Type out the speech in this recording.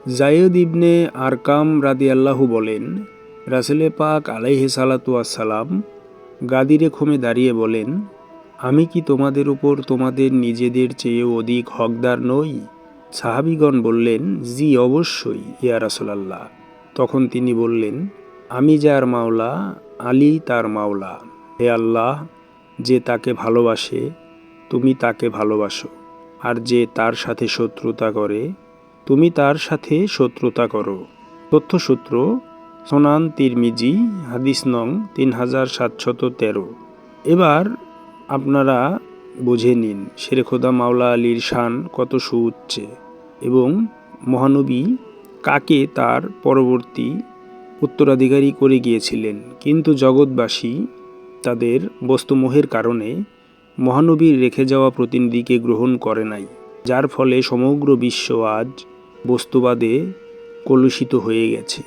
যায়েদ ইবনে আরকাম রাদিয়াল্লাহু বলেন, রাসূলে পাক আলাইহিস সালাতু ওয়াসসালাম গাদিরে খুমে দাঁড়িয়ে বলেন, আমি কি তোমাদের উপর তোমাদের নিজেদের চেয়েও অধিক হকদার নই? সাহাবীগণ বললেন, জি অবশ্যই ইয়া রাসূলাল্লাহ। তখন তিনি বললেন, আমি যার মাওলা, আলী তার মাওলা। হে আল্লাহ, যে তাকে ভালোবাসে তুমি তাকে ভালোবাসো, আর যে তার সাথে শত্রুতা করে তুমি তার সাথে শত্রুতা করো। তথ্যসূত্র সুনান তিরমিজি, হাদিস নং 3713। এবার আপনারা বুঝে নিন শেরে খোদা মাওলা আলীর শান কত সুউচ্চে এবং মহানবী কাকে তার পরবর্তী উত্তরাধিকারী করে গিয়েছিলেন। কিন্তু জগৎবাসী তাদের বস্তুমোহের কারণে মহানবীর রেখে যাওয়া প্রতিনিধিকে গ্রহণ করে নাই, যার ফলে সমগ্র বিশ্ব আজ বস্তুবাদে কলুষিত হয়ে গেছে।